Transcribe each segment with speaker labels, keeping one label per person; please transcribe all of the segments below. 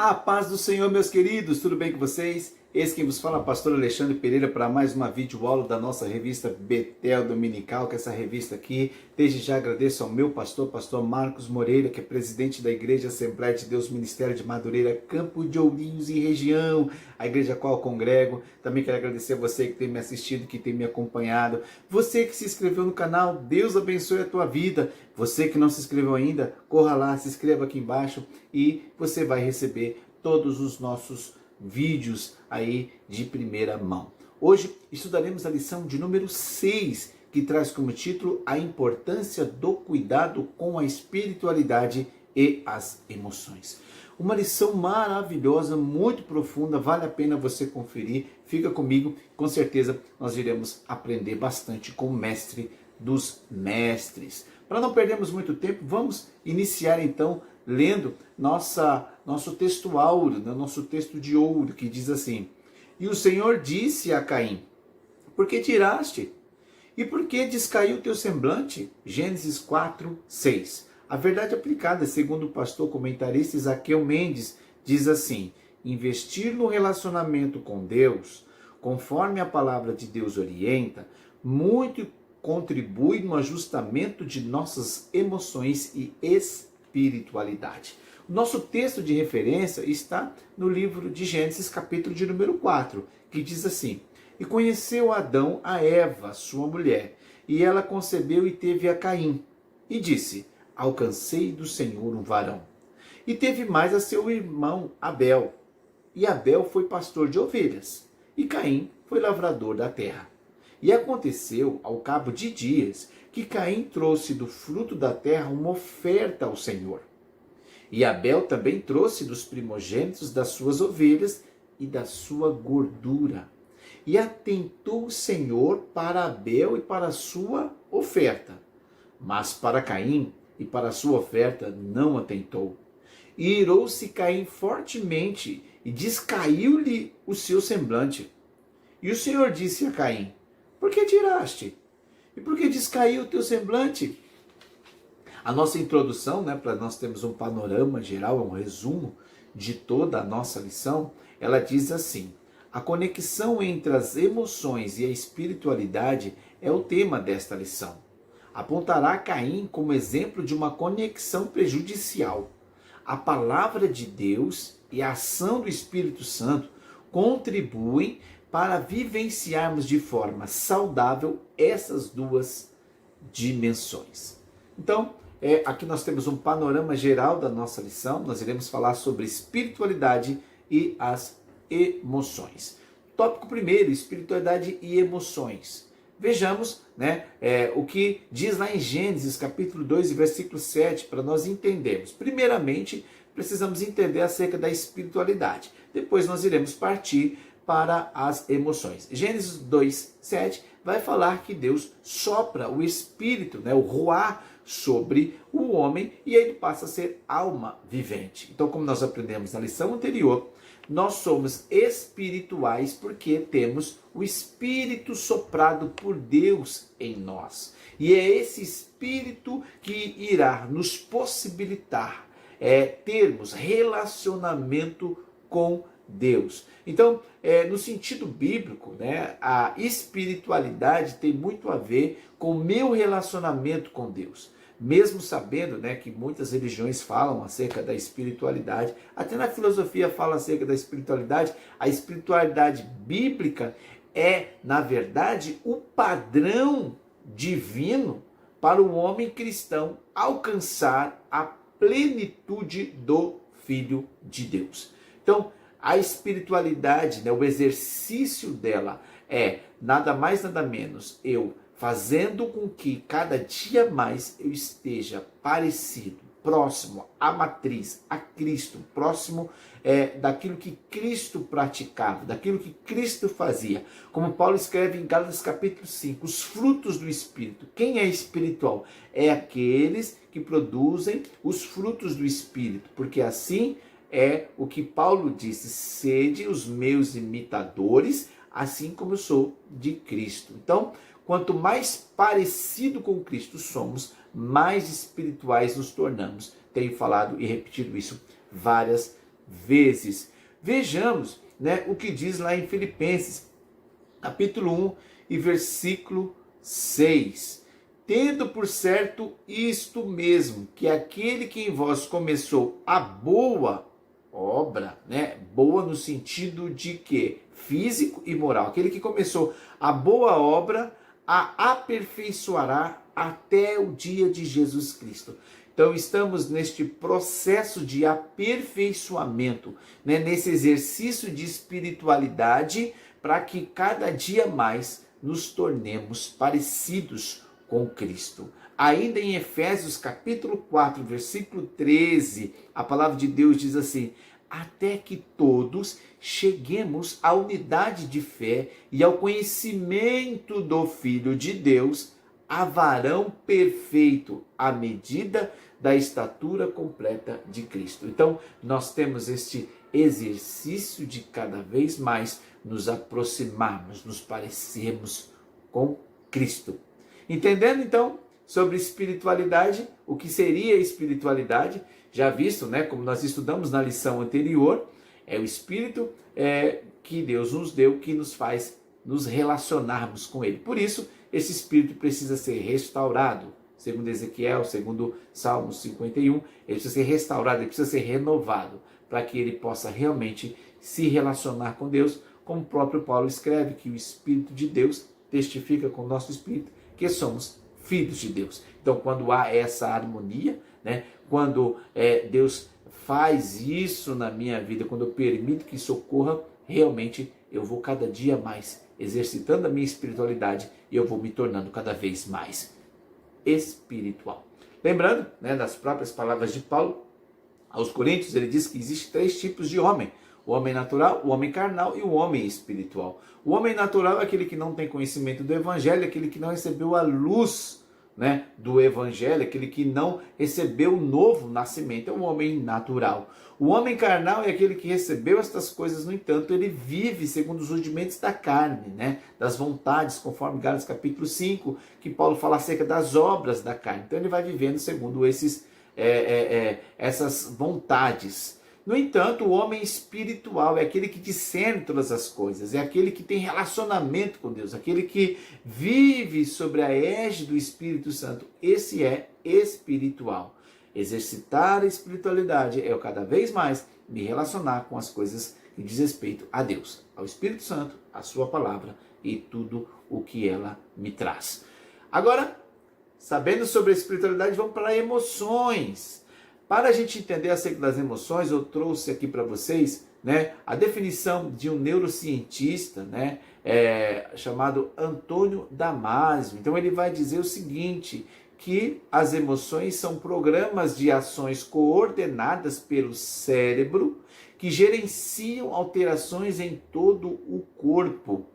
Speaker 1: A paz do Senhor, meus queridos, tudo bem com vocês? Esse quem vos fala, pastor Alexandre Pereira, para mais uma videoaula da nossa revista Betel Dominical, que é essa revista aqui. Desde já agradeço ao meu pastor Marcos Moreira, que é presidente da Igreja Assembleia de Deus Ministério de Madureira, Campo de Ourinhos e região, a igreja a qual eu congrego. Também quero agradecer a você que tem me assistido, que tem me acompanhado. Você que se inscreveu no canal, Deus abençoe a tua vida. Você que não se inscreveu ainda, corra lá, se inscreva aqui embaixo e você vai receber todos os nossos vídeos aí de primeira mão. Hoje estudaremos a lição de número 6, que traz como título a importância do cuidado com a espiritualidade e as emoções. Uma lição maravilhosa, muito profunda, vale a pena você conferir. Fica comigo, com certeza nós iremos aprender bastante com o mestre dos mestres. Para não perdermos muito tempo, vamos iniciar então lendo nosso texto áureo, nosso texto de ouro, que diz assim: E o Senhor disse a Caim: Por que tiraste? E por que descaiu o teu semblante? Gênesis 4, 6. A verdade aplicada, segundo o pastor comentarista Isaqueu Mendes, diz assim: investir no relacionamento com Deus, conforme a palavra de Deus orienta, muito contribui no ajustamento de nossas emoções e espiritualidade. O nosso texto de referência está no livro de Gênesis, capítulo de número 4, que diz assim: E conheceu Adão a Eva, sua mulher, e ela concebeu e teve a Caim. E disse: Alcancei do Senhor um varão. E teve mais a seu irmão Abel. E Abel foi pastor de ovelhas, e Caim foi lavrador da terra. E aconteceu, ao cabo de dias, que Caim trouxe do fruto da terra uma oferta ao Senhor. E Abel também trouxe dos primogênitos das suas ovelhas e da sua gordura. E atentou o Senhor para Abel e para a sua oferta. Mas para Caim e para a sua oferta não atentou. E irou-se Caim fortemente e descaiu-lhe o seu semblante. E o Senhor disse a Caim: Por que tiraste? E por que descaiu o teu semblante? A nossa introdução, para nós termos um panorama geral, um resumo de toda a nossa lição, ela diz assim: a conexão entre as emoções e a espiritualidade é o tema desta lição. Apontará Caim como exemplo de uma conexão prejudicial. A palavra de Deus e a ação do Espírito Santo contribuem para vivenciarmos de forma saudável essas duas dimensões. Então, aqui nós temos um panorama geral da nossa lição. Nós iremos falar sobre espiritualidade e as emoções. Tópico primeiro: espiritualidade e emoções. Vejamos o que diz lá em Gênesis capítulo 2, versículo 7, para nós entendermos. Primeiramente, precisamos entender acerca da espiritualidade. Depois nós iremos partir para as emoções. Gênesis 2, 7 vai falar que Deus sopra o espírito, o ruá, sobre o homem, e ele passa a ser alma vivente. Então, como nós aprendemos na lição anterior, nós somos espirituais porque temos o Espírito soprado por Deus em nós. E é esse Espírito que irá nos possibilitar termos relacionamento com Deus. Então, no sentido bíblico, a espiritualidade tem muito a ver com o meu relacionamento com Deus. Mesmo sabendo que muitas religiões falam acerca da espiritualidade, até na filosofia fala acerca da espiritualidade, a espiritualidade bíblica é, na verdade, o padrão divino para o homem cristão alcançar a plenitude do Filho de Deus. Então, a espiritualidade, o exercício dela é nada mais, nada menos eu fazendo com que cada dia mais eu esteja parecido, próximo à matriz, a Cristo, próximo daquilo que Cristo praticava, daquilo que Cristo fazia. Como Paulo escreve em Gálatas capítulo 5, os frutos do Espírito. Quem é espiritual? É aqueles que produzem os frutos do Espírito, porque assim é o que Paulo disse: sede os meus imitadores, assim como eu sou de Cristo. Então, quanto mais parecido com Cristo somos, mais espirituais nos tornamos. Tenho falado e repetido isso várias vezes. Vejamos, né, o que diz lá em Filipenses, capítulo 1 e versículo 6. Tendo por certo isto mesmo, que aquele que em vós começou a boa obra, né? Boa no sentido de que físico e moral. Aquele que começou a boa obra a aperfeiçoará até o dia de Jesus Cristo. Então estamos neste processo de aperfeiçoamento, né? Nesse exercício de espiritualidade, para que cada dia mais nos tornemos parecidos com Cristo. Ainda em Efésios capítulo 4, versículo 13, a palavra de Deus diz assim: até que todos cheguemos à unidade de fé e ao conhecimento do Filho de Deus, a varão perfeito, à medida da estatura completa de Cristo. Então, nós temos este exercício de cada vez mais nos aproximarmos, nos parecermos com Cristo. Entendendo então sobre espiritualidade, o que seria espiritualidade, já visto, né, como nós estudamos na lição anterior, é o Espírito que Deus nos deu, que nos faz nos relacionarmos com Ele. Por isso, esse Espírito precisa ser restaurado. Segundo Ezequiel, segundo Salmo 51, ele precisa ser restaurado, ele precisa ser renovado, para que ele possa realmente se relacionar com Deus, como o próprio Paulo escreve, que o Espírito de Deus testifica com o nosso Espírito que somos filhos de Deus. Então, quando há essa harmonia, né, quando Deus faz isso na minha vida, quando eu permito que isso ocorra, realmente eu vou cada dia mais exercitando a minha espiritualidade e eu vou me tornando cada vez mais espiritual. Lembrando, né, das próprias palavras de Paulo aos Coríntios, ele diz que existe 3 tipos de homem: o homem natural, o homem carnal e o homem espiritual. O homem natural é aquele que não tem conhecimento do Evangelho, aquele que não recebeu a luz, né, do Evangelho, aquele que não recebeu o novo nascimento, é um homem natural. O homem carnal é aquele que recebeu estas coisas, no entanto, ele vive segundo os rudimentos da carne, né, das vontades, conforme Gálatas capítulo 5, que Paulo fala acerca das obras da carne. Então ele vai vivendo segundo essas vontades. No entanto, o homem espiritual é aquele que discerne todas as coisas, é aquele que tem relacionamento com Deus, aquele que vive sobre a égide do Espírito Santo. Esse é espiritual. Exercitar a espiritualidade é eu cada vez mais me relacionar com as coisas que diz respeito a Deus, ao Espírito Santo, a sua palavra e tudo o que ela me traz. Agora, sabendo sobre a espiritualidade, vamos para emoções. Para a gente entender acerca das emoções, eu trouxe aqui para vocês, né, a definição de um neurocientista, né, chamado Antônio Damasio. Então ele vai dizer o seguinte, que as emoções são programas de ações coordenadas pelo cérebro que gerenciam alterações em todo o corpo.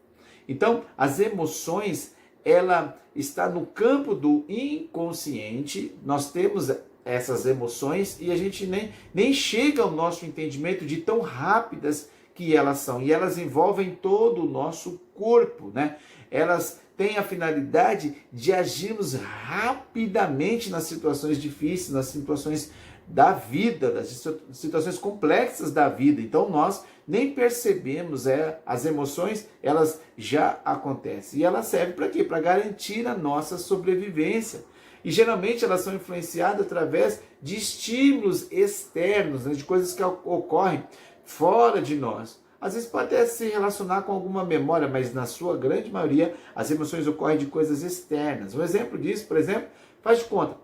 Speaker 1: Então, as emoções, ela está no campo do inconsciente. Nós temos essas emoções e a gente nem chega ao nosso entendimento de tão rápidas que elas são. E elas envolvem todo o nosso corpo, né? Elas têm a finalidade de agirmos rapidamente nas situações difíceis, nas situações da vida, das situações complexas da vida. Então nós nem percebemos as emoções, elas já acontecem. E elas servem para quê? Para garantir a nossa sobrevivência. E geralmente elas são influenciadas através de estímulos externos, né, de coisas que ocorrem fora de nós. Às vezes pode até se relacionar com alguma memória, mas na sua grande maioria as emoções ocorrem de coisas externas. Um exemplo disso, por exemplo, faz de conta.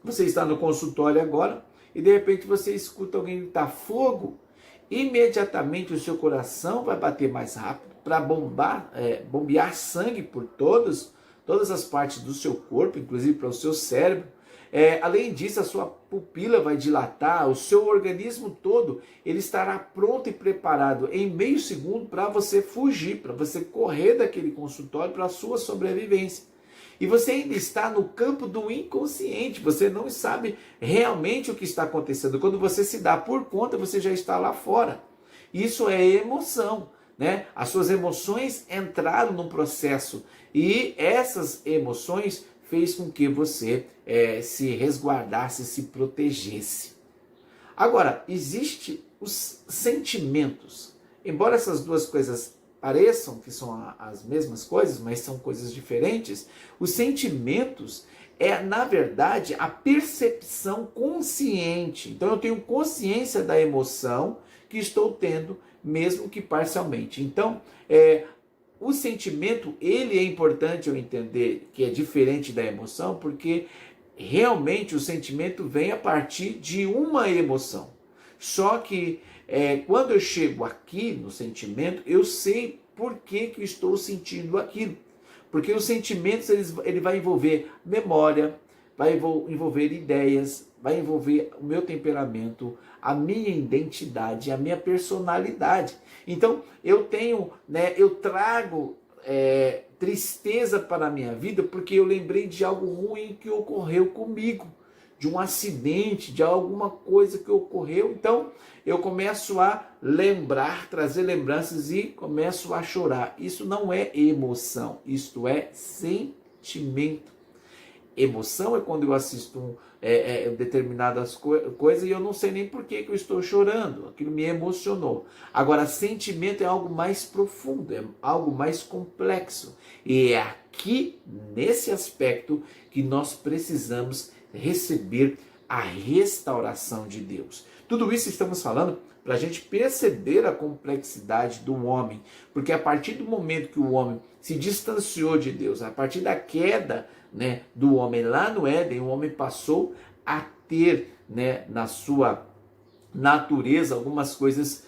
Speaker 1: Você está no consultório agora e de repente você escuta alguém gritar fogo. Imediatamente o seu coração vai bater mais rápido para bombear sangue por todas as partes do seu corpo, inclusive para o seu cérebro. Além disso, a sua pupila vai dilatar, o seu organismo todo ele estará pronto e preparado em meio segundo para você fugir, para você correr daquele consultório para a sua sobrevivência. E você ainda está no campo do inconsciente, você não sabe realmente o que está acontecendo. Quando você se dá por conta, você já está lá fora. Isso é emoção, né? As suas emoções entraram num processo e essas emoções fez com que você se resguardasse, se protegesse. Agora, existem os sentimentos. Embora essas duas coisas pareçam que são as mesmas coisas, mas são coisas diferentes, os sentimentos na verdade, a percepção consciente. Então, eu tenho consciência da emoção que estou tendo, mesmo que parcialmente. Então, o sentimento, ele é importante eu entender que é diferente da emoção, porque realmente o sentimento vem a partir de uma emoção. Só que quando eu chego aqui no sentimento, eu sei por que eu estou sentindo aquilo. Porque os sentimentos ele vai envolver memória, vai envolver ideias, vai envolver o meu temperamento, a minha identidade, a minha personalidade. Então eu trago tristeza para a minha vida porque eu lembrei de algo ruim que ocorreu comigo, de um acidente, de alguma coisa que ocorreu. Então eu começo a lembrar, trazer lembranças e começo a chorar. Isso não é emoção, isto é sentimento. Emoção é quando eu assisto determinadas coisas e eu não sei nem por que eu estou chorando, aquilo me emocionou. Agora, sentimento é algo mais profundo, é algo mais complexo. E é aqui, nesse aspecto, que nós precisamos receber a restauração de Deus. Tudo isso estamos falando para a gente perceber a complexidade do homem, porque a partir do momento que o homem se distanciou de Deus, a partir da queda do homem lá no Éden, o homem passou a ter na sua natureza algumas coisas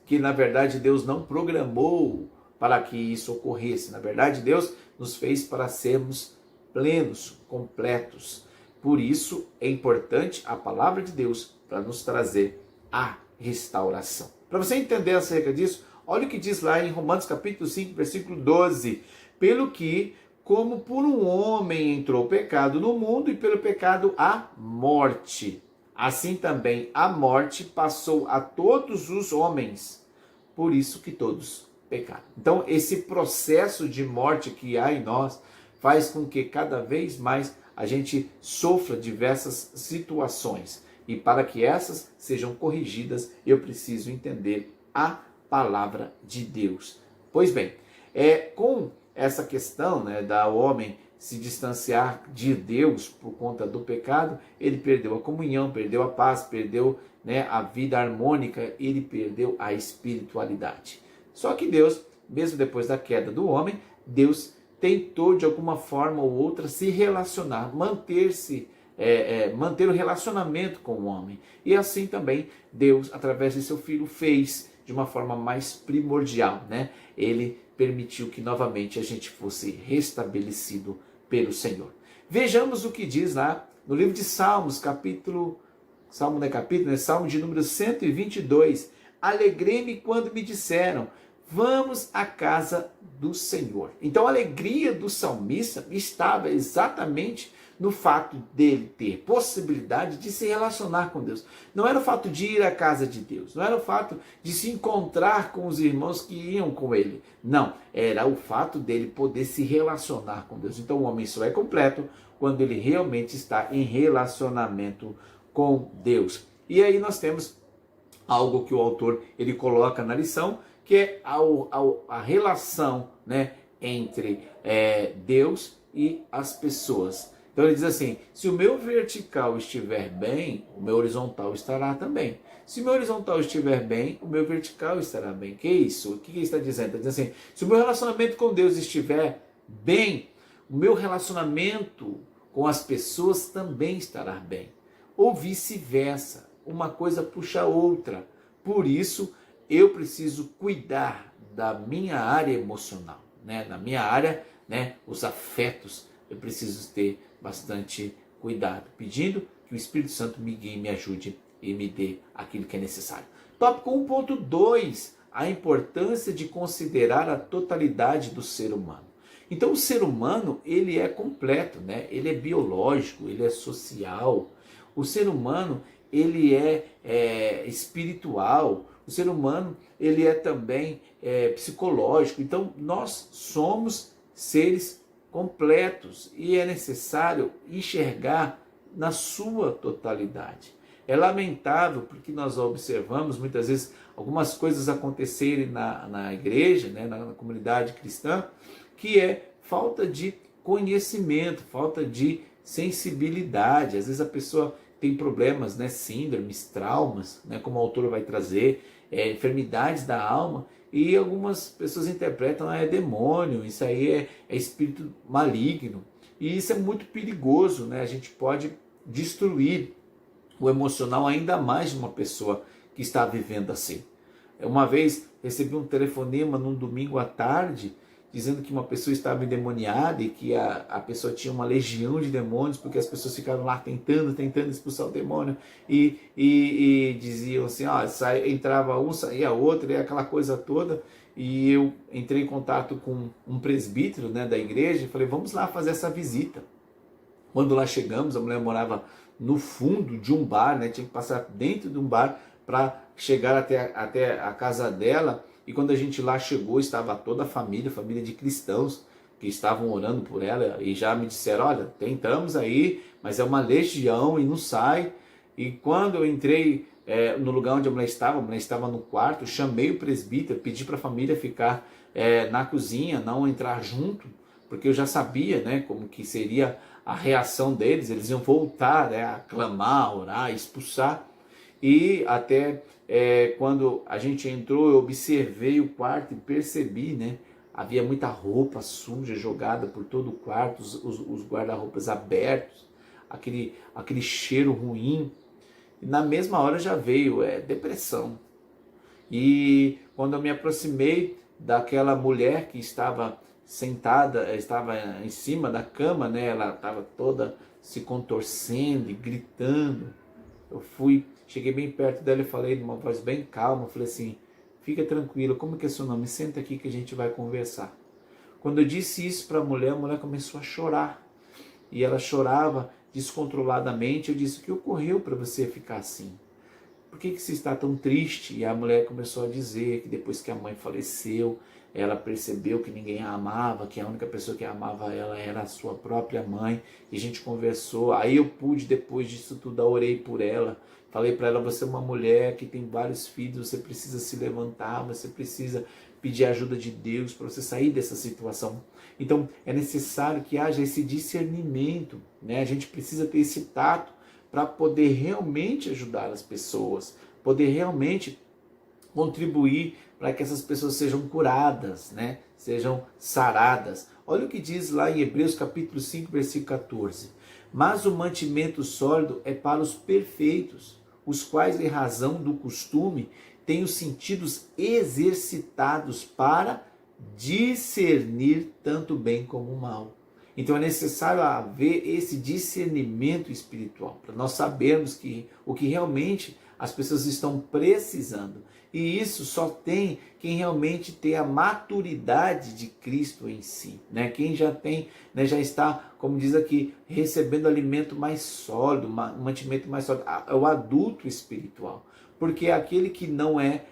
Speaker 1: que na verdade Deus não programou para que isso ocorresse. Na verdade, Deus nos fez para sermos plenos, completos. Por isso é importante a palavra de Deus para nos trazer a restauração. Para você entender acerca disso, olha o que diz lá em Romanos capítulo 5, versículo 12. Pelo que, como por um homem entrou o pecado no mundo, e pelo pecado a morte, assim também a morte passou a todos os homens, por isso que todos pecaram. Então esse processo de morte que há em nós faz com que cada vez mais a gente sofra diversas situações. E para que essas sejam corrigidas, eu preciso entender a palavra de Deus. Pois bem, com essa questão da homem se distanciar de Deus por conta do pecado, ele perdeu a comunhão, perdeu a paz, perdeu a vida harmônica, ele perdeu a espiritualidade. Só que Deus, mesmo depois da queda do homem, Deus tentou de alguma forma ou outra se relacionar, manter o relacionamento com o homem. E assim também Deus, através de seu Filho, fez de uma forma mais primordial. Ele permitiu que novamente a gente fosse restabelecido pelo Senhor. Vejamos o que diz lá no livro de Salmos, Salmo de número 122. Alegrei-me quando me disseram, vamos à casa do Senhor. Então a alegria do salmista estava exatamente no fato dele ter possibilidade de se relacionar com Deus. Não era o fato de ir à casa de Deus, não era o fato de se encontrar com os irmãos que iam com ele. Não, era o fato dele poder se relacionar com Deus. Então o homem só é completo quando ele realmente está em relacionamento com Deus. E aí nós temos algo que o autor ele coloca na lição, que é a relação entre Deus e as pessoas. Então ele diz assim, se o meu vertical estiver bem, o meu horizontal estará também. Se o meu horizontal estiver bem, o meu vertical estará bem. Que isso? O que ele está dizendo? Está dizendo assim, se o meu relacionamento com Deus estiver bem, o meu relacionamento com as pessoas também estará bem. Ou vice-versa, uma coisa puxa a outra. Por isso, eu preciso cuidar da minha área emocional, na minha área, os afetos, eu preciso ter bastante cuidado, pedindo que o Espírito Santo me guie, me ajude e me dê aquilo que é necessário. Tópico 1.2, a importância de considerar a totalidade do ser humano. Então o ser humano, ele é completo, ele é biológico, ele é social, o ser humano, ele é espiritual, o ser humano ele é também psicológico. Então nós somos seres completos e é necessário enxergar na sua totalidade. É lamentável porque nós observamos muitas vezes algumas coisas acontecerem na igreja, né, na comunidade cristã, que é falta de conhecimento, falta de sensibilidade. Às vezes a pessoa tem problemas, né, síndromes, traumas, né, como o autor vai trazer, enfermidades da alma, e algumas pessoas interpretam, é demônio, isso aí é espírito maligno. E isso é muito perigoso, né? A gente pode destruir o emocional ainda mais de uma pessoa que está vivendo assim. Uma vez recebi um telefonema num domingo à tarde, dizendo que uma pessoa estava endemoniada e que a pessoa tinha uma legião de demônios, porque as pessoas ficaram lá tentando expulsar o demônio, e diziam assim, ó, entrava um, saía outro, e aquela coisa toda. E eu entrei em contato com um presbítero, né, da igreja e falei, vamos lá fazer essa visita. Quando lá chegamos, a mulher morava no fundo de um bar, né, tinha que passar dentro de um bar para chegar até a casa dela. E quando a gente lá chegou, estava toda a família de cristãos que estavam orando por ela, e já me disseram, olha, tentamos aí, mas é uma legião e não sai. E quando eu entrei no lugar onde a mulher estava no quarto, chamei o presbítero, pedi para a família ficar na cozinha, não entrar junto, porque eu já sabia, né, como que seria a reação deles. Eles iam voltar, né, a clamar, orar, expulsar. E até quando a gente entrou, eu observei o quarto e percebi, né, havia muita roupa suja jogada por todo o quarto, os guarda-roupas abertos, aquele cheiro ruim. E na mesma hora já veio depressão. E quando eu me aproximei daquela mulher que estava sentada, estava em cima da cama, né, ela estava toda se contorcendo e gritando. Cheguei bem perto dela e falei numa voz bem calma, falei assim, fica tranquila, como que é seu nome? Senta aqui que a gente vai conversar. Quando eu disse isso para a mulher começou a chorar. E ela chorava descontroladamente. Eu disse, o que ocorreu para você ficar assim? Por que você está tão triste? E a mulher começou a dizer que depois que a mãe faleceu, ela percebeu que ninguém a amava, que a única pessoa que amava ela era a sua própria mãe. E a gente conversou. Aí eu pude, depois disso tudo, eu orei por ela. Falei para ela, você é uma mulher que tem vários filhos, você precisa se levantar, você precisa pedir a ajuda de Deus para você sair dessa situação. Então é necessário que haja esse discernimento, né? A gente precisa ter esse tato para poder realmente ajudar as pessoas, poder realmente contribuir para que essas pessoas sejam curadas, né? Sejam saradas. Olha o que diz lá em Hebreus capítulo 5, versículo 14. Mas o mantimento sólido é para os perfeitos, os quais, em razão do costume, têm os sentidos exercitados para discernir tanto o bem como o mal. Então é necessário haver esse discernimento espiritual, para nós sabermos o que realmente as pessoas estão precisando. E isso só tem quem realmente tem a maturidade de Cristo em si, né? Quem já tem, né, já está, como diz aqui, recebendo alimento mais sólido, um mantimento mais sólido, é o adulto espiritual. Porque aquele que não é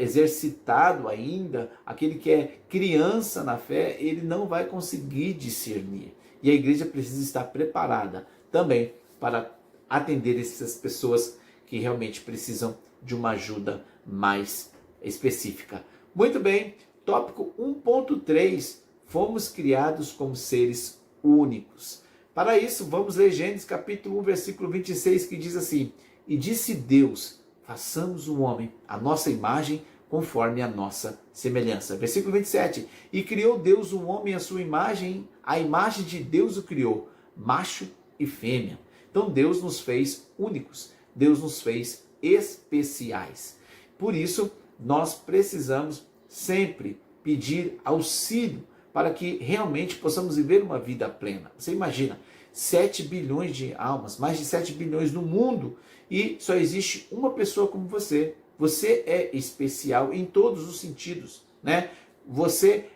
Speaker 1: exercitado ainda, aquele que é criança na fé, ele não vai conseguir discernir. E a igreja precisa estar preparada também para atender essas pessoas que realmente precisam de uma ajuda mais específica. Muito bem, tópico 1.3, fomos criados como seres únicos. Para isso, vamos ler Gênesis capítulo 1, versículo 26, que diz assim, e disse Deus, façamos o homem à nossa imagem, conforme a nossa semelhança. Versículo 27, e criou Deus o homem à sua imagem, a imagem de Deus o criou, macho e fêmea. Então Deus nos fez únicos, Deus nos fez especiais. Por isso, nós precisamos sempre pedir auxílio para que realmente possamos viver uma vida plena. Você imagina, 7 bilhões de almas, mais de 7 bilhões no mundo, e só existe uma pessoa como você. Você é especial em todos os sentidos, né? Você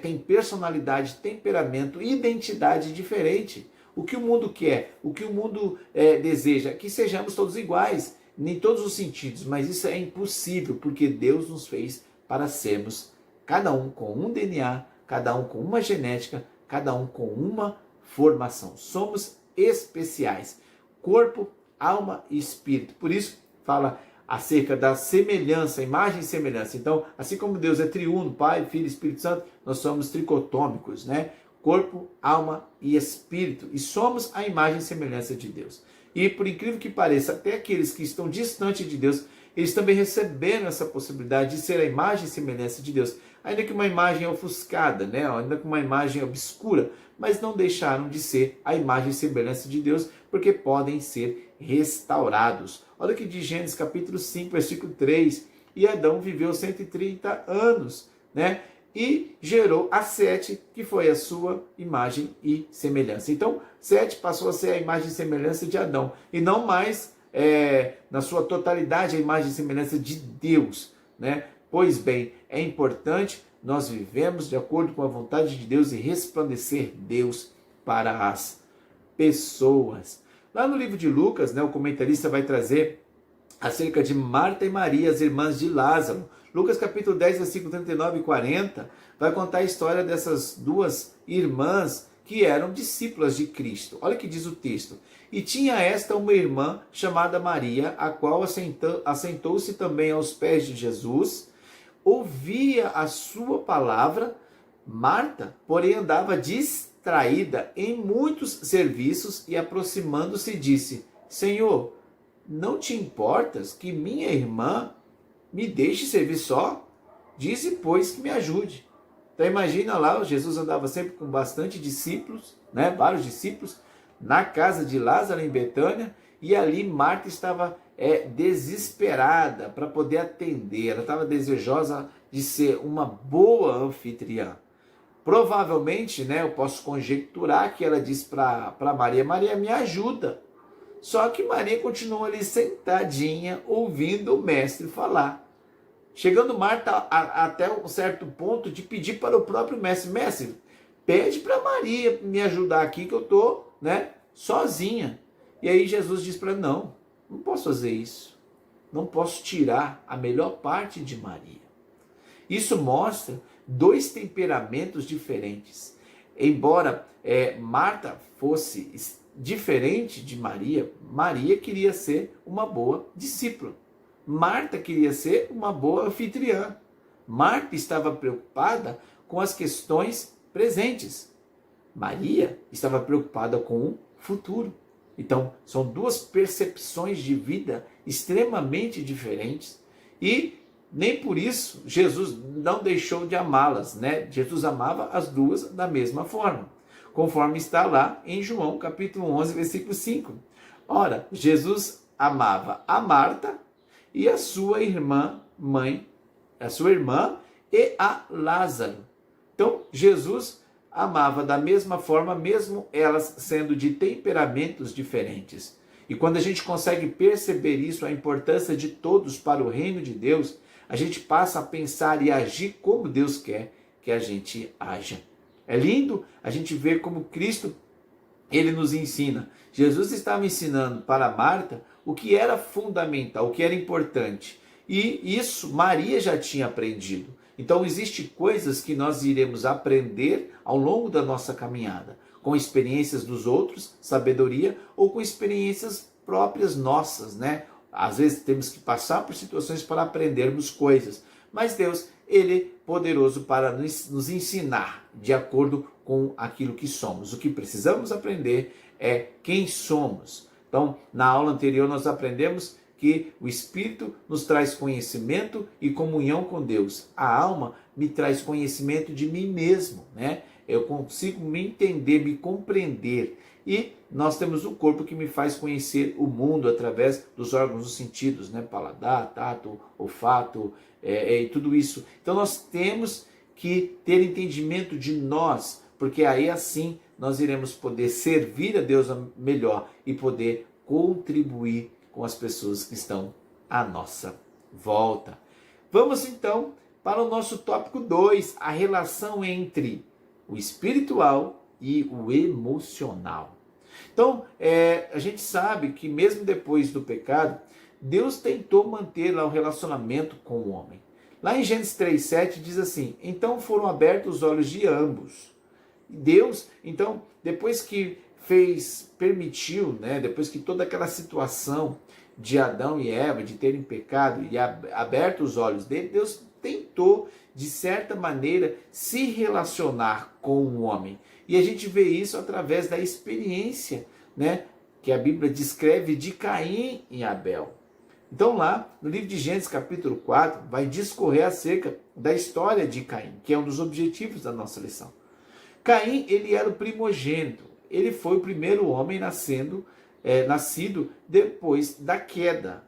Speaker 1: tem personalidade, temperamento, identidade diferente. O que o mundo quer, o que o mundo deseja, que sejamos todos iguais, em todos os sentidos, mas isso é impossível, porque Deus nos fez para sermos cada um com um DNA, cada um com uma genética, cada um com uma formação. Somos especiais. Corpo, alma e espírito. Por isso, fala acerca da semelhança, imagem e semelhança. Então, assim como Deus é triuno, Pai, Filho e Espírito Santo, nós somos tricotômicos, né? Corpo, alma e espírito. E somos a imagem e semelhança de Deus. E por incrível que pareça, até aqueles que estão distantes de Deus, eles também receberam essa possibilidade de ser a imagem e semelhança de Deus. Ainda que uma imagem ofuscada, né? Ainda que uma imagem obscura, mas não deixaram de ser a imagem e semelhança de Deus, porque podem ser restaurados. Olha que diz Gênesis capítulo 5, versículo 3. E Adão viveu 130 anos, né? E gerou a Sete, que foi a sua imagem e semelhança. Então, Sete passou a ser a imagem e semelhança de Adão, e não mais na sua totalidade a imagem e semelhança de Deus, né? Pois bem, é importante nós vivemos de acordo com a vontade de Deus e resplandecer Deus para as pessoas. Lá no livro de Lucas, né, o comentarista vai trazer acerca de Marta e Maria, as irmãs de Lázaro. Lucas capítulo 10, versículo 39 e 40, vai contar a história dessas duas irmãs que eram discípulas de Cristo. Olha o que diz o texto. E tinha esta uma irmã chamada Maria, a qual assentou-se também aos pés de Jesus, ouvia a sua palavra. Marta, porém, andava distraída em muitos serviços e, aproximando-se, disse: Senhor, não te importas que minha irmã me deixe servir só? Dize, pois, que me ajude. Então imagina lá, Jesus andava sempre com bastante discípulos, né, vários discípulos, na casa de Lázaro em Betânia, e ali Marta estava desesperada para poder atender, ela estava desejosa de ser uma boa anfitriã. Provavelmente, né, eu posso conjecturar que ela disse para Maria: Maria, me ajuda. Só que Maria continuou ali sentadinha, ouvindo o mestre falar. Chegando Marta até um certo ponto de pedir para o próprio mestre: Mestre, pede para Maria me ajudar aqui que eu estou, né, sozinha. E aí Jesus diz para ela: não posso fazer isso. Não posso tirar a melhor parte de Maria. Isso mostra dois temperamentos diferentes. Embora Marta fosse diferente de Maria, Maria queria ser uma boa discípula. Marta queria ser uma boa anfitriã. Marta estava preocupada com as questões presentes. Maria estava preocupada com o futuro. Então, são duas percepções de vida extremamente diferentes e nem por isso Jesus não deixou de amá-las, né? Jesus amava as duas da mesma forma, conforme está lá em João capítulo 11, versículo 5. Ora, Jesus amava a Marta e a sua irmã e a Lázaro. Então, Jesus amava da mesma forma, mesmo elas sendo de temperamentos diferentes. E quando a gente consegue perceber isso, a importância de todos para o reino de Deus, a gente passa a pensar e agir como Deus quer que a gente haja. É lindo a gente ver como Cristo, ele nos ensina. Jesus estava ensinando para Marta o que era fundamental, o que era importante. E isso Maria já tinha aprendido. Então, existem coisas que nós iremos aprender ao longo da nossa caminhada, com experiências dos outros, sabedoria, ou com experiências próprias nossas, né? Às vezes temos que passar por situações para aprendermos coisas, mas Deus, ele é poderoso para nos ensinar de acordo com aquilo que somos. O que precisamos aprender é quem somos. Então, na aula anterior nós aprendemos que o Espírito nos traz conhecimento e comunhão com Deus. A alma me traz conhecimento de mim mesmo, né? Eu consigo me entender, me compreender. E nós temos um corpo que me faz conhecer o mundo através dos órgãos dos sentidos, né? Paladar, tato, olfato e tudo isso. Então nós temos que ter entendimento de nós, porque aí assim nós iremos poder servir a Deus melhor e poder contribuir com as pessoas que estão à nossa volta. Vamos então para o nosso tópico 2, a relação entre o espiritual e o emocional. Então, a gente sabe que mesmo depois do pecado, Deus tentou manter lá o relacionamento com o homem. Lá em Gênesis 3:7 diz assim: então foram abertos os olhos de ambos. Deus, então, depois que permitiu, né, depois que toda aquela situação de Adão e Eva, de terem pecado e aberto os olhos dele, Deus tentou, de certa maneira, se relacionar com o homem. E a gente vê isso através da experiência, né, que a Bíblia descreve de Caim e Abel. Então lá, no livro de Gênesis capítulo 4, vai discorrer acerca da história de Caim, que é um dos objetivos da nossa lição. Caim, ele era o primogênito, ele foi o primeiro homem nascido depois da queda.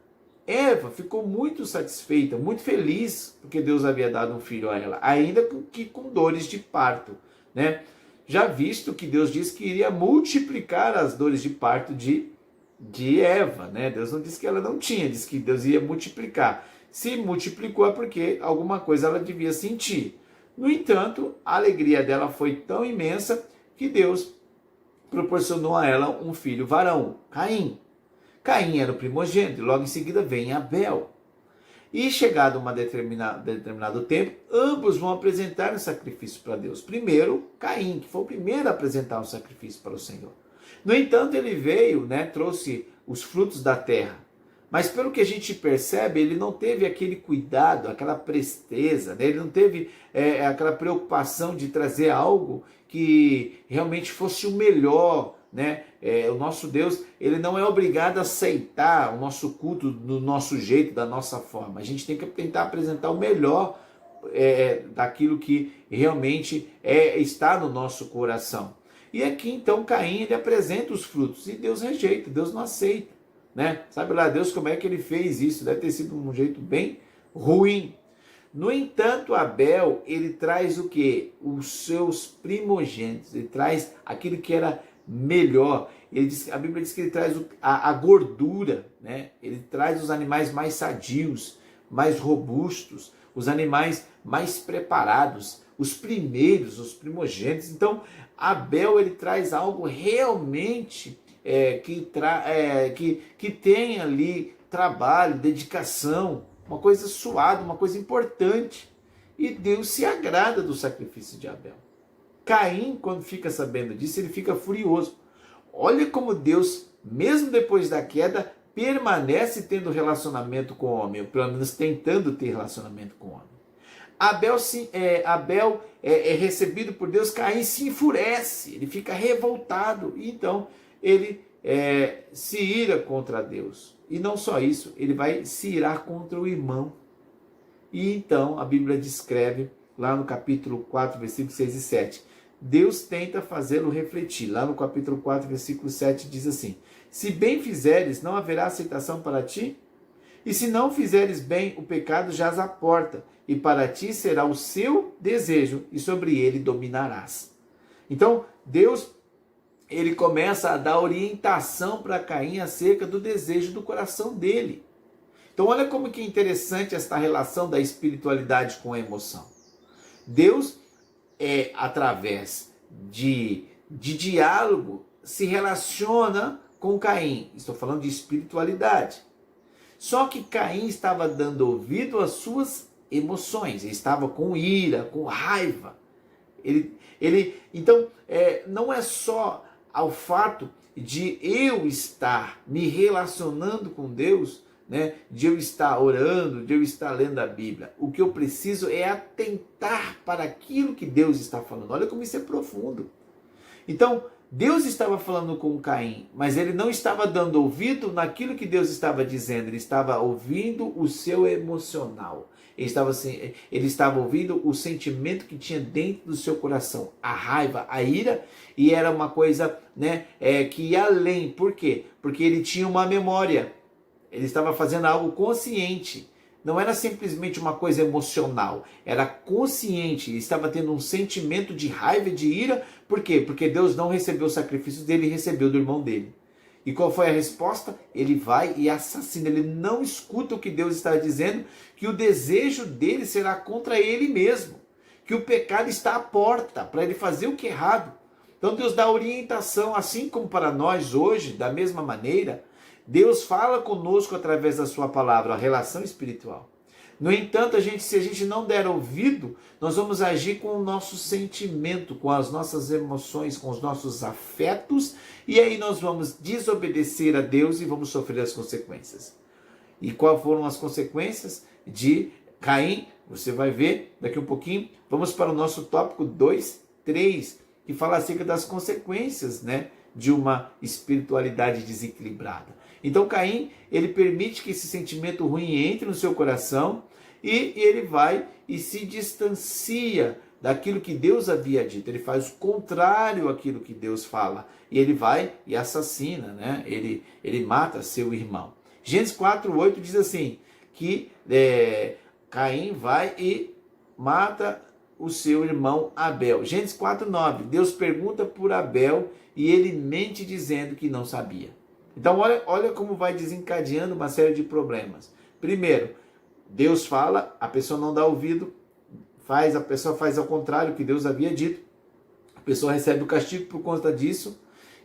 Speaker 1: Eva ficou muito satisfeita, muito feliz, porque Deus havia dado um filho a ela, ainda que com dores de parto, né? Já visto que Deus disse que iria multiplicar as dores de parto de Eva, né? Deus não disse que ela não tinha, disse que Deus ia multiplicar. Se multiplicou é porque alguma coisa ela devia sentir. No entanto, a alegria dela foi tão imensa que Deus proporcionou a ela um filho varão, Caim. Caim era o primogênito, logo em seguida vem Abel. E chegado um determinado tempo, ambos vão apresentar um sacrifício para Deus. Primeiro, Caim, que foi o primeiro a apresentar um sacrifício para o Senhor. No entanto, ele veio, né, trouxe os frutos da terra. Mas pelo que a gente percebe, ele não teve aquele cuidado, aquela presteza, né? Ele não teve aquela preocupação de trazer algo que realmente fosse o melhor, né? O nosso Deus, ele não é obrigado a aceitar o nosso culto do nosso jeito, da nossa forma. A gente tem que tentar apresentar o melhor daquilo que realmente está no nosso coração. E aqui então Caim, ele apresenta os frutos e Deus rejeita, Deus não aceita, né? Sabe lá Deus como é que ele fez isso? Deve ter sido um jeito bem ruim. No entanto, Abel, ele traz o quê? Os seus primogênitos, ele traz aquilo que era melhor. A Bíblia diz que ele traz a gordura, né? Ele traz os animais mais sadios, mais robustos, os animais mais preparados, os primeiros, os primogênitos. Então, Abel, ele traz algo realmente que tem ali trabalho, dedicação, uma coisa suada, uma coisa importante. E Deus se agrada do sacrifício de Abel. Caim, quando fica sabendo disso, ele fica furioso. Olha como Deus, mesmo depois da queda, permanece tendo relacionamento com o homem, ou pelo menos tentando ter relacionamento com o homem. Abel é recebido por Deus, Caim se enfurece, ele fica revoltado, e então ele se ira contra Deus. E não só isso, ele vai se irar contra o irmão. E então a Bíblia descreve, lá no capítulo 4, versículos 6 e 7, Deus tenta fazê-lo refletir. Lá no capítulo 4, versículo 7 diz assim: se bem fizeres, não haverá aceitação para ti? E se não fizeres bem, o pecado jaz à porta, e para ti será o seu desejo, e sobre ele dominarás. Então, Deus, ele começa a dar orientação para Caim acerca do desejo do coração dele. Então, olha como que é interessante esta relação da espiritualidade com a emoção. Deus, através de diálogo, se relaciona com Caim. Estou falando de espiritualidade. Só que Caim estava dando ouvido às suas emoções, ele estava com ira, com raiva. Então, não é só ao fato de eu estar me relacionando com Deus, né, de eu estar orando, de eu estar lendo a Bíblia. O que eu preciso é atentar para aquilo que Deus está falando. Olha como isso é profundo. Então, Deus estava falando com Caim, mas ele não estava dando ouvido naquilo que Deus estava dizendo, ele estava ouvindo o seu emocional. Ele estava ouvindo o sentimento que tinha dentro do seu coração, a raiva, a ira, e era uma coisa, né, que ia além. Por quê? Porque ele tinha uma memória, ele estava fazendo algo consciente. Não era simplesmente uma coisa emocional, era consciente, ele estava tendo um sentimento de raiva e de ira. Por quê? Porque Deus não recebeu o sacrifício dele, recebeu do irmão dele. E qual foi a resposta? Ele vai e assassina, ele não escuta o que Deus está dizendo, que o desejo dele será contra ele mesmo, que o pecado está à porta, para ele fazer o que é errado. Então Deus dá orientação, assim como para nós hoje, da mesma maneira, Deus fala conosco através da sua palavra, a relação espiritual. No entanto, se a gente não der ouvido, nós vamos agir com o nosso sentimento, com as nossas emoções, com os nossos afetos, e aí nós vamos desobedecer a Deus e vamos sofrer as consequências. E quais foram as consequências de Caim? Você vai ver daqui um pouquinho. Vamos para o nosso tópico 2, 3, que fala acerca das consequências, né, de uma espiritualidade desequilibrada. Então Caim, ele permite que esse sentimento ruim entre no seu coração e ele vai e se distancia daquilo que Deus havia dito. Ele faz o contrário àquilo que Deus fala. E ele vai e assassina, né? Ele mata seu irmão. Gênesis 4:8 diz assim, que Caim vai e mata o seu irmão Abel. Gênesis 4:9, Deus pergunta por Abel e ele mente dizendo que não sabia. Então olha como vai desencadeando uma série de problemas. Primeiro, Deus fala, a pessoa não dá ouvido, a pessoa faz ao contrário do que Deus havia dito, a pessoa recebe o castigo por conta disso,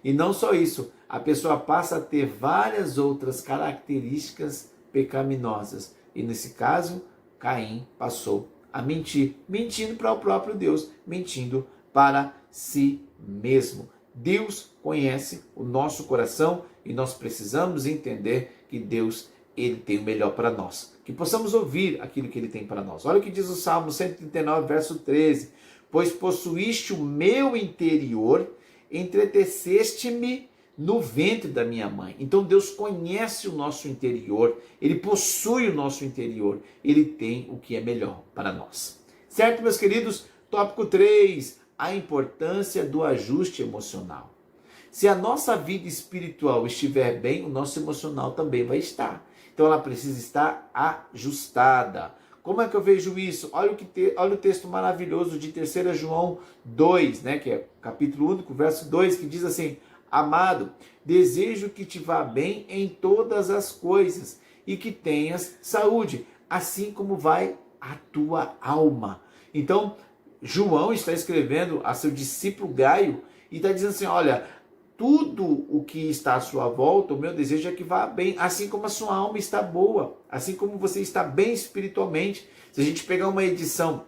Speaker 1: e não só isso, a pessoa passa a ter várias outras características pecaminosas. E nesse caso, Caim passou a mentir, mentindo para o próprio Deus, mentindo para si mesmo. Deus conhece o nosso coração e nós precisamos entender que Deus, ele tem o melhor para nós. Que possamos ouvir aquilo que ele tem para nós. Olha o que diz o Salmo 139, verso 13. Pois possuíste o meu interior, entreteceste-me no ventre da minha mãe. Então Deus conhece o nosso interior, ele possui o nosso interior, ele tem o que é melhor para nós. Certo, meus queridos? Tópico 3, a importância do ajuste emocional. Se a nossa vida espiritual estiver bem, o nosso emocional também vai estar. Então ela precisa estar ajustada. Como é que eu vejo isso? Olha o texto maravilhoso de 3 João 2, né, que é capítulo único, verso 2, que diz assim: Amado, desejo que te vá bem em todas as coisas e que tenhas saúde, assim como vai a tua alma. Então, João está escrevendo a seu discípulo Gaio e está dizendo assim, olha, tudo o que está à sua volta, o meu desejo é que vá bem, assim como a sua alma está boa, assim como você está bem espiritualmente. Se a gente pegar uma edição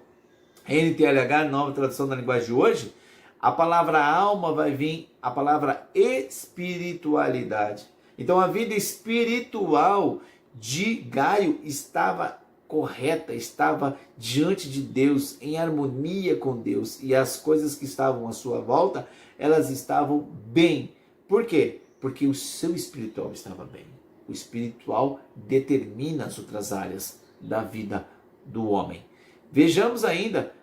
Speaker 1: NTLH, nova tradução da linguagem de hoje, a palavra alma vai vir a palavra espiritualidade. Então a vida espiritual de Gaio estava correta, estava diante de Deus, em harmonia com Deus, e as coisas que estavam à sua volta, elas estavam bem. Por quê? Porque o seu espiritual estava bem. O espiritual determina as outras áreas da vida do homem. Vejamos ainda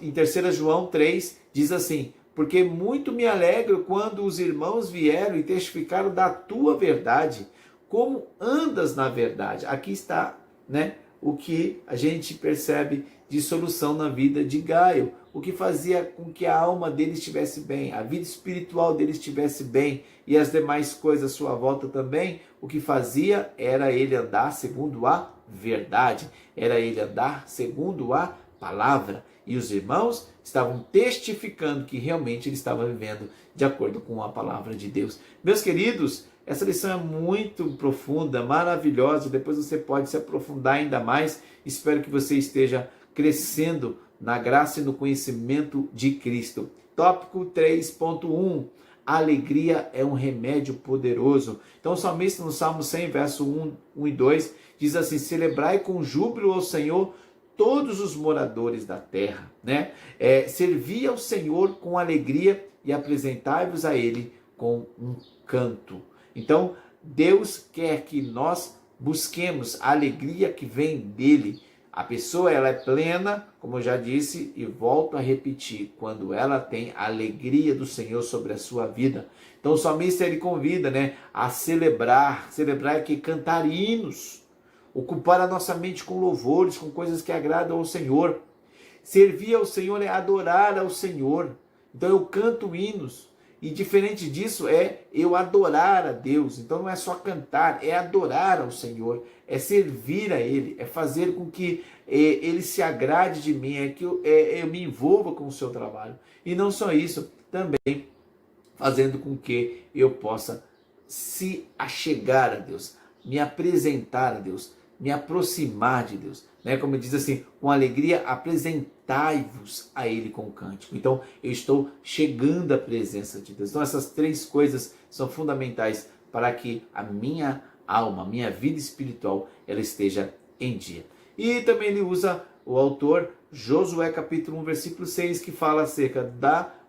Speaker 1: em 3 João 3, diz assim, porque muito me alegro quando os irmãos vieram e testificaram da tua verdade, como andas na verdade. Aqui está, né, o que a gente percebe de solução na vida de Gaio, o que fazia com que a alma dele estivesse bem, a vida espiritual dele estivesse bem e as demais coisas à sua volta também, o que fazia era ele andar segundo a verdade, era ele andar segundo a palavra. E os irmãos estavam testificando que realmente ele estava vivendo de acordo com a palavra de Deus. Meus queridos, essa lição é muito profunda, maravilhosa. Depois você pode se aprofundar ainda mais. Espero que você esteja crescendo na graça e no conhecimento de Cristo. Tópico 3.1. A alegria é um remédio poderoso. Então o salmista no Salmo 100, verso 1 e 2, diz assim, celebrai com júbilo ao Senhor todos os moradores da terra, né? Servi ao Senhor com alegria e apresentai-vos a Ele com um canto. Então, Deus quer que nós busquemos a alegria que vem dele. A pessoa, ela é plena, como eu já disse, e volto a repetir, quando ela tem a alegria do Senhor sobre a sua vida. Então, o salmista, ele convida, né, a celebrar é que cantar hinos, ocupar a nossa mente com louvores, com coisas que agradam ao Senhor. Servir ao Senhor é adorar ao Senhor. Então eu canto hinos. E diferente disso é eu adorar a Deus. Então não é só cantar, é adorar ao Senhor. É servir a Ele. É fazer com que Ele se agrade de mim. É que eu me envolva com o seu trabalho. E não só isso, também fazendo com que eu possa se achegar a Deus. Me apresentar a Deus. me aproximar de Deus. Né? Como diz assim, com alegria apresentai-vos a Ele com cântico. Então eu estou chegando à presença de Deus. Então essas três coisas são fundamentais para que a minha alma, a minha vida espiritual, ela esteja em dia. E também ele usa, o autor, Josué capítulo 1, versículo 6, que fala acerca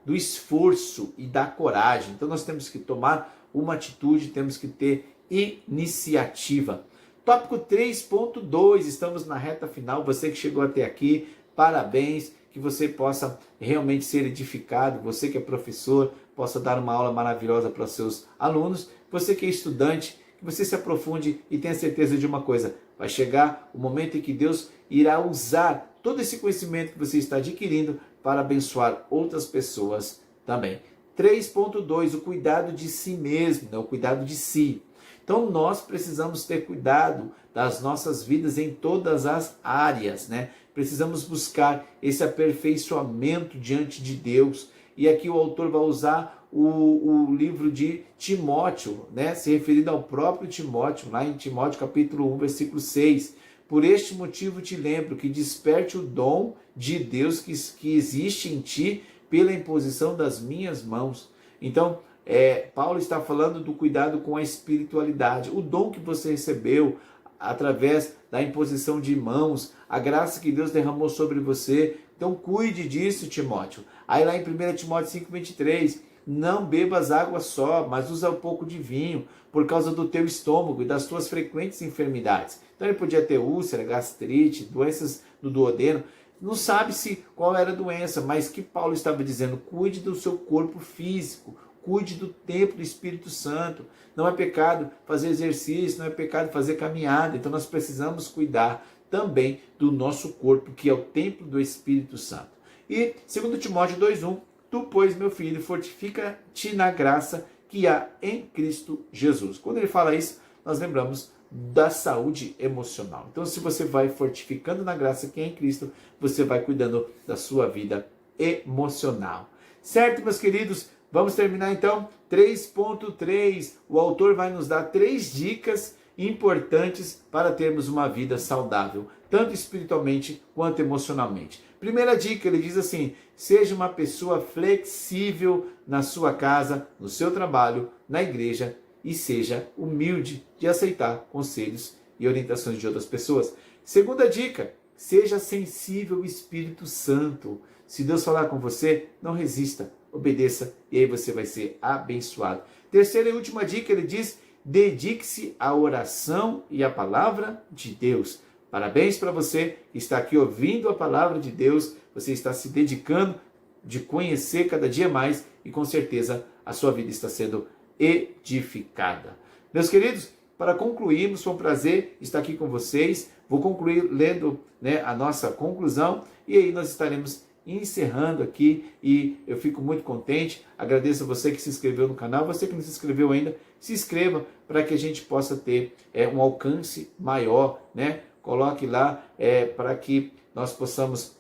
Speaker 1: do esforço e da coragem. Então nós temos que tomar uma atitude, temos que ter iniciativa. Tópico 3.2, estamos na reta final. Você que chegou até aqui, parabéns, que você possa realmente ser edificado. Você que é professor, possa dar uma aula maravilhosa para os seus alunos. Você que é estudante, que você se aprofunde e tenha certeza de uma coisa: vai chegar o momento em que Deus irá usar todo esse conhecimento que você está adquirindo para abençoar outras pessoas também. 3.2, o cuidado de si mesmo, né? O cuidado de si. Então nós precisamos ter cuidado das nossas vidas em todas as áreas, né? Precisamos buscar esse aperfeiçoamento diante de Deus. E aqui o autor vai usar o livro de Timóteo, né? Se referindo ao próprio Timóteo, lá em Timóteo capítulo 1, versículo 6. Por este motivo te lembro que desperte o dom de Deus que existe em ti pela imposição das minhas mãos. Então, Paulo está falando do cuidado com a espiritualidade, o dom que você recebeu através da imposição de mãos, a graça que Deus derramou sobre você. Então cuide disso, Timóteo. Aí lá em 1 Timóteo 5,23, não bebas água só, mas usa um pouco de vinho, por causa do teu estômago e das tuas frequentes enfermidades. Então ele podia ter úlcera, gastrite, doenças do duodeno. Não sabe-se qual era a doença, mas que Paulo estava dizendo: cuide do seu corpo físico, cuide do templo do Espírito Santo. Não é pecado fazer exercício, não é pecado fazer caminhada. Então nós precisamos cuidar também do nosso corpo, que é o templo do Espírito Santo. E 2 Timóteo 2,1, tu, pois, meu filho, fortifica-te na graça que há em Cristo Jesus. Quando ele fala isso, nós lembramos da saúde emocional. Então, se você vai fortificando na graça que é em Cristo, você vai cuidando da sua vida emocional. Certo, meus queridos? Vamos terminar então. 3.3. O autor vai nos dar 3 dicas importantes para termos uma vida saudável, tanto espiritualmente quanto emocionalmente. Primeira dica, ele diz assim: seja uma pessoa flexível na sua casa, no seu trabalho, na igreja, e seja humilde de aceitar conselhos e orientações de outras pessoas. Segunda dica, seja sensível ao Espírito Santo. Se Deus falar com você, não resista, obedeça, e aí você vai ser abençoado. Terceira e última dica, ele diz: dedique-se à oração e à palavra de Deus. Parabéns para você que está aqui ouvindo a palavra de Deus, você está se dedicando de conhecer cada dia mais e com certeza a sua vida está sendo edificada. Meus queridos, para concluirmos, foi um prazer estar aqui com vocês. Vou concluir lendo, a nossa conclusão e aí nós estaremos encerrando aqui, e eu fico muito contente. Agradeço a você que se inscreveu no canal. Você que não se inscreveu ainda, se inscreva para que a gente possa ter um alcance maior, Coloque lá para que nós possamos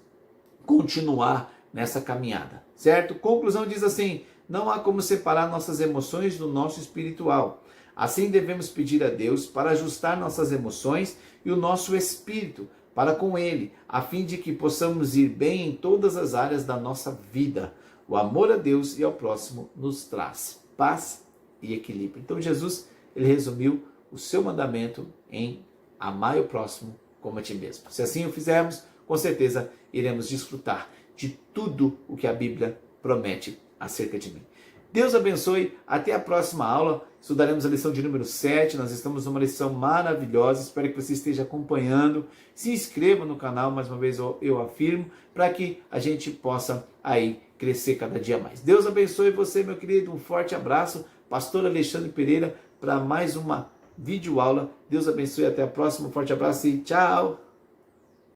Speaker 1: continuar nessa caminhada, certo? Conclusão diz assim: não há como separar nossas emoções do nosso espiritual. Assim devemos pedir a Deus para ajustar nossas emoções e o nosso espírito para com Ele, a fim de que possamos ir bem em todas as áreas da nossa vida. O amor a Deus e ao próximo nos traz paz e equilíbrio. Então Jesus, ele resumiu o seu mandamento em amar o próximo como a ti mesmo. Se assim o fizermos, com certeza iremos desfrutar de tudo o que a Bíblia promete acerca de mim. Deus abençoe, até a próxima aula. Estudaremos a lição de número 7, nós estamos numa lição maravilhosa, espero que você esteja acompanhando. Se inscreva no canal, mais uma vez eu afirmo, para que a gente possa aí crescer cada dia mais. Deus abençoe você, meu querido, um forte abraço. Pastor Alexandre Pereira, para mais uma videoaula. Deus abençoe, até a próxima, um forte abraço e tchau!